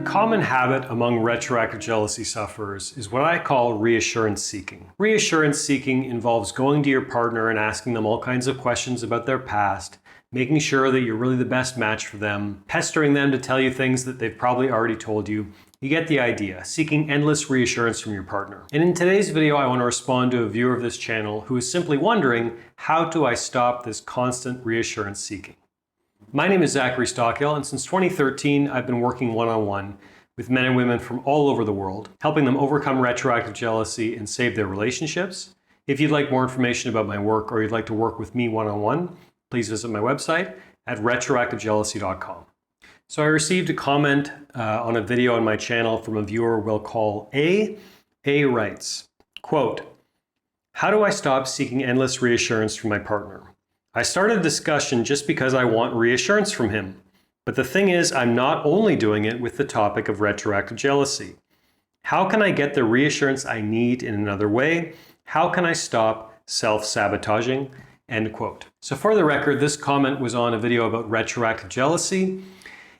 common habit among retroactive jealousy sufferers is what I call reassurance seeking. Reassurance seeking involves going to your partner and asking them all kinds of questions about their past, making sure that you're really the best match for them, pestering them to tell you things that they've probably already told you. You get the idea, seeking endless reassurance from your partner. And in today's video, I want to respond to a viewer of this channel who is simply wondering, how do I stop this constant reassurance seeking? My name is Zachary Stockill, and since 2013, I've been working one-on-one with men and women from all over the world, helping them overcome retroactive jealousy and save their relationships. If you'd like more information about my work or you'd like to work with me one-on-one, please visit my website at retroactivejealousy.com. So I received a comment on a video on my channel from a viewer we'll call A. A writes, quote, "How do I stop seeking endless reassurance from my partner? I started a discussion just because I want reassurance from him. But the thing is, I'm not only doing it with the topic of retroactive jealousy. How can I get the reassurance I need in another way? How can I stop self-sabotaging?" End quote. So for the record, this comment was on a video about retroactive jealousy.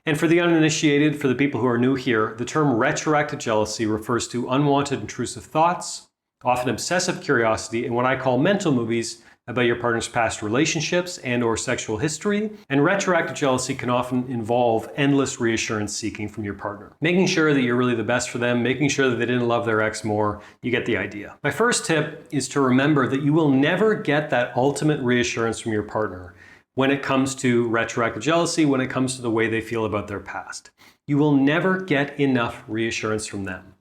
And for the uninitiated, for the people who are new here, the term retroactive jealousy refers to unwanted intrusive thoughts, often obsessive curiosity, and what I call mental movies about your partner's past relationships and or sexual history. And retroactive jealousy can often involve endless reassurance seeking from your partner. Making sure that you're really the best for them, making sure that they didn't love their ex more, you get the idea. My first tip is to remember that you will never get that ultimate reassurance from your partner when it comes to retroactive jealousy, when it comes to the way they feel about their past. You will never get enough reassurance from them.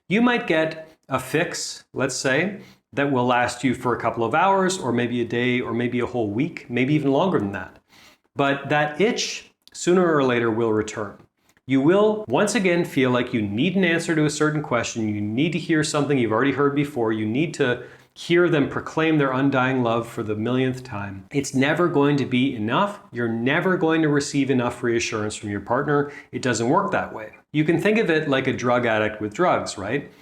You might get a fix, let's say, that will last you for a couple of hours or maybe a day or maybe a whole week, maybe even longer than that. But that itch, sooner or later, will return. You will once again feel like you need an answer to a certain question. You need to hear something you've already heard before. You need to hear them proclaim their undying love for the millionth time. It's never going to be enough. You're never going to receive enough reassurance from your partner. It doesn't work that way. You can think of it like a drug addict with drugs, right?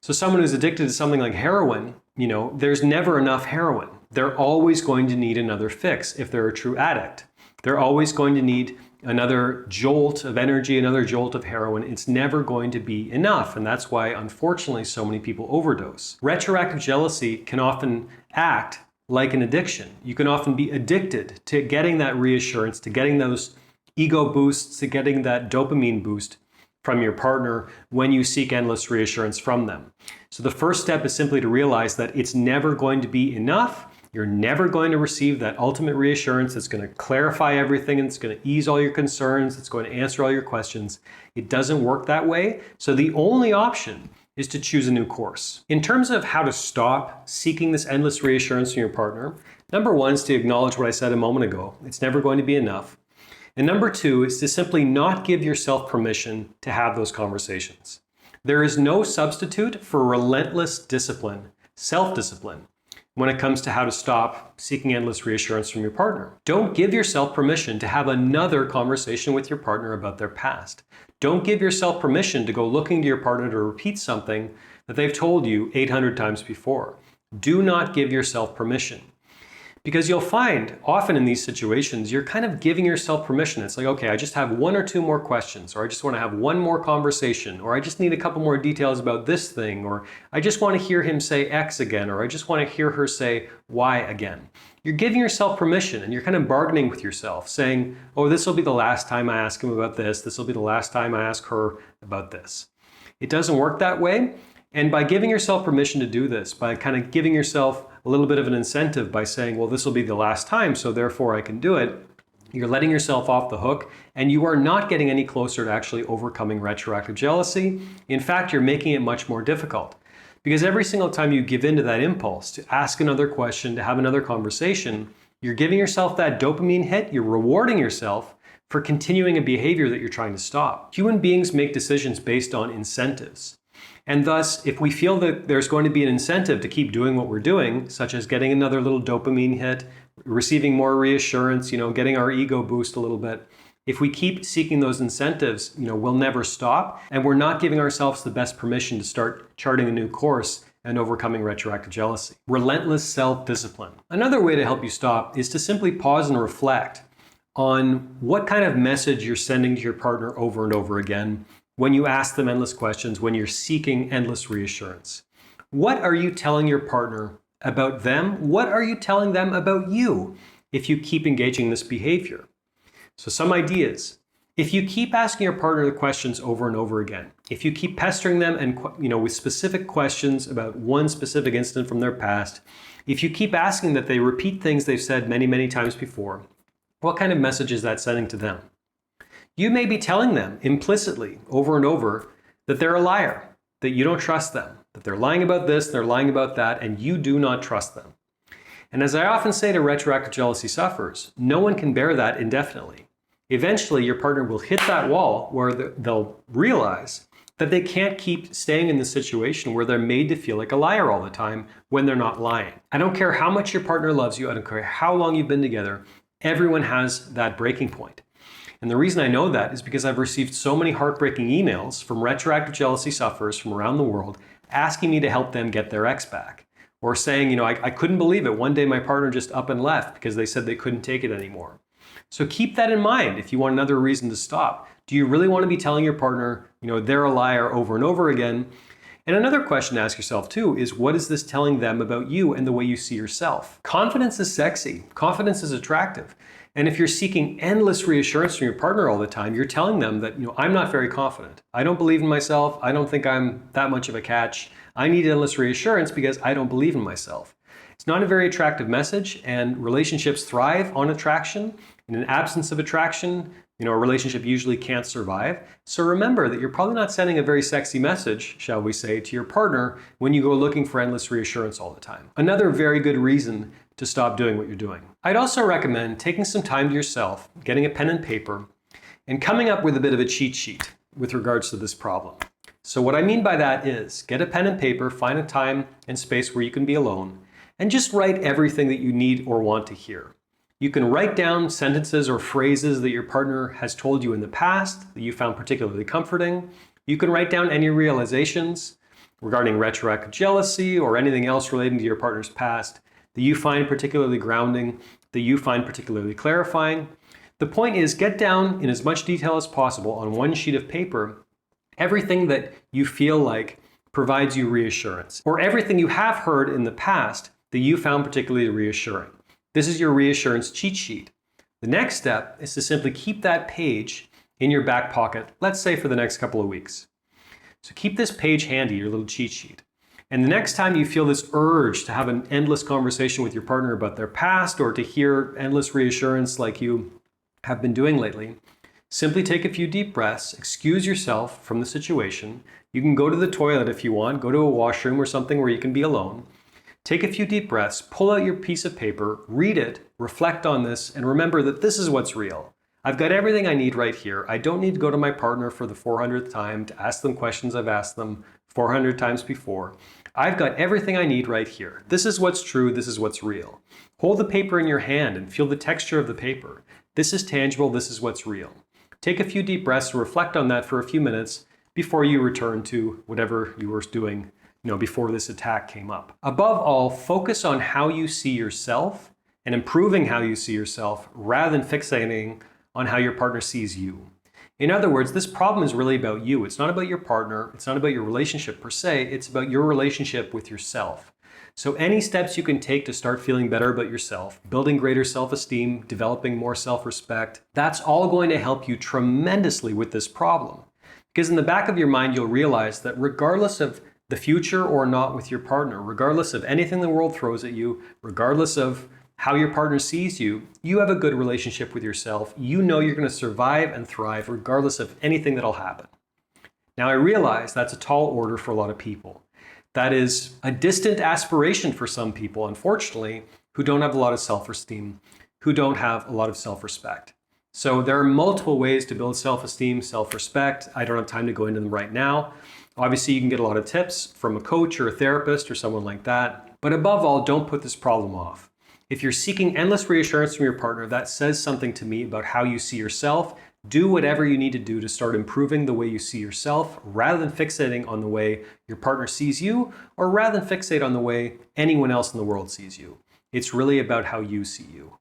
So someone who's addicted to something like heroin, there's never enough heroin. They're always going to need another fix if they're a true addict. They're always going to need another jolt of energy, another jolt of heroin. It's never going to be enough. And that's why, unfortunately, so many people overdose. Retroactive jealousy can often act like an addiction. You can often be addicted to getting that reassurance, to getting those ego boosts, to getting that dopamine boost from your partner when you seek endless reassurance from them. So the first step is simply to realize that it's never going to be enough. You're never going to receive that ultimate reassurance that's going to clarify everything and it's going to ease all your concerns, it's going to answer all your questions. It doesn't work that way. So the only option is to choose a new course. In terms of how to stop seeking this endless reassurance from your partner, number one is to acknowledge what I said a moment ago. It's never going to be enough. And number two is to simply not give yourself permission to have those conversations. There is no substitute for relentless discipline, self-discipline, when it comes to how to stop seeking endless reassurance from your partner. Don't give yourself permission to have another conversation with your partner about their past. Don't give yourself permission to go looking to your partner to repeat something that they've told you 800 times before. Do not give yourself permission. Because you'll find often in these situations, you're kind of giving yourself permission. It's like, okay, I just have one or two more questions, or I just want to have one more conversation, or I just need a couple more details about this thing, or I just want to hear him say X again, or I just want to hear her say Y again. You're giving yourself permission and you're kind of bargaining with yourself, saying, oh, this will be the last time I ask him about this. This will be the last time I ask her about this. It doesn't work that way. And by giving yourself permission to do this, by kind of giving yourself a little bit of an incentive by saying, well, this will be the last time, so therefore I can do it, you're letting yourself off the hook and you are not getting any closer to actually overcoming retroactive jealousy. In fact, you're making it much more difficult. Because every single time you give in to that impulse to ask another question, to have another conversation, you're giving yourself that dopamine hit, you're rewarding yourself for continuing a behavior that you're trying to stop. Human beings make decisions based on incentives. And thus, if we feel that there's going to be an incentive to keep doing what we're doing, such as getting another little dopamine hit, receiving more reassurance, getting our ego boost a little bit, if we keep seeking those incentives, we'll never stop. And we're not giving ourselves the best permission to start charting a new course and overcoming retroactive jealousy. Relentless self-discipline. Another way to help you stop is to simply pause and reflect on what kind of message you're sending to your partner over and over again when you ask them endless questions, when you're seeking endless reassurance? What are you telling your partner about them? What are you telling them about you if you keep engaging in this behavior? So some ideas. If you keep asking your partner the questions over and over again, if you keep pestering them and with specific questions about one specific incident from their past, if you keep asking that they repeat things they've said many, many times before, what kind of message is that sending to them? You may be telling them implicitly over and over that they're a liar, that you don't trust them, that they're lying about this, they're lying about that, and you do not trust them. And as I often say to retroactive jealousy sufferers, no one can bear that indefinitely. Eventually, your partner will hit that wall where they'll realize that they can't keep staying in this situation where they're made to feel like a liar all the time when they're not lying. I don't care how much your partner loves you, I don't care how long you've been together, everyone has that breaking point. And the reason I know that is because I've received so many heartbreaking emails from retroactive jealousy sufferers from around the world asking me to help them get their ex back. Or saying, I couldn't believe it. One day my partner just up and left because they said they couldn't take it anymore. So keep that in mind if you want another reason to stop. Do you really want to be telling your partner, they're a liar over and over again? And another question to ask yourself too is, what is this telling them about you and the way you see yourself? Confidence is sexy. Confidence is attractive. And if you're seeking endless reassurance from your partner all the time, you're telling them that, I'm not very confident. I don't believe in myself. I don't think I'm that much of a catch. I need endless reassurance because I don't believe in myself. It's not a very attractive message, and relationships thrive on attraction. In an absence of attraction, a relationship usually can't survive. So remember that you're probably not sending a very sexy message, shall we say, to your partner when you go looking for endless reassurance all the time. Another very good reason to stop doing what you're doing. I'd also recommend taking some time to yourself, getting a pen and paper, and coming up with a bit of a cheat sheet with regards to this problem. So what I mean by that is, get a pen and paper, find a time and space where you can be alone, and just write everything that you need or want to hear. You can write down sentences or phrases that your partner has told you in the past that you found particularly comforting. You can write down any realizations regarding retroactive jealousy or anything else relating to your partner's past that you find particularly grounding, that you find particularly clarifying. The point is, get down in as much detail as possible on one sheet of paper everything that you feel like provides you reassurance, or everything you have heard in the past that you found particularly reassuring. This is your reassurance cheat sheet. The next step is to simply keep that page in your back pocket, let's say for the next couple of weeks. So keep this page handy, your little cheat sheet. And the next time you feel this urge to have an endless conversation with your partner about their past, or to hear endless reassurance like you have been doing lately, simply take a few deep breaths, excuse yourself from the situation. You can go to the toilet if you want, go to a washroom or something where you can be alone. Take a few deep breaths, pull out your piece of paper, read it, reflect on this, and remember that this is what's real. I've got everything I need right here. I don't need to go to my partner for the 400th time to ask them questions I've asked them 400 times before. I've got everything I need right here. This is what's true. This is what's real. Hold the paper in your hand and feel the texture of the paper. This is tangible. This is what's real. Take a few deep breaths and reflect on that for a few minutes before you return to whatever you were doing, before this attack came up. Above all, focus on how you see yourself and improving how you see yourself rather than fixating on how your partner sees you. In other words, this problem is really about you. It's not about your partner. It's not about your relationship per se. It's about your relationship with yourself. So any steps you can take to start feeling better about yourself, building greater self-esteem, developing more self-respect, that's all going to help you tremendously with this problem. Because in the back of your mind, you'll realize that regardless of the future or not with your partner, regardless of anything the world throws at you, regardless of how your partner sees you, you have a good relationship with yourself. You know you're going to survive and thrive regardless of anything that'll happen. Now, I realize that's a tall order for a lot of people. That is a distant aspiration for some people, unfortunately, who don't have a lot of self-esteem, who don't have a lot of self-respect. So there are multiple ways to build self-esteem, self-respect. I don't have time to go into them right now. Obviously, you can get a lot of tips from a coach or a therapist or someone like that. But above all, don't put this problem off. If you're seeking endless reassurance from your partner, that says something to me about how you see yourself. Do whatever you need to do to start improving the way you see yourself, rather than fixating on the way your partner sees you, or rather than fixate on the way anyone else in the world sees you. It's really about how you see you.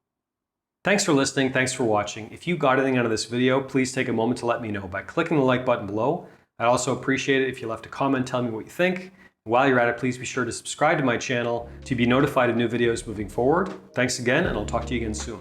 Thanks for listening. Thanks for watching. If you got anything out of this video, please take a moment to let me know by clicking the like button below. I'd also appreciate it if you left a comment telling me what you think. While you're at it, please be sure to subscribe to my channel to be notified of new videos moving forward. Thanks again, and I'll talk to you again soon.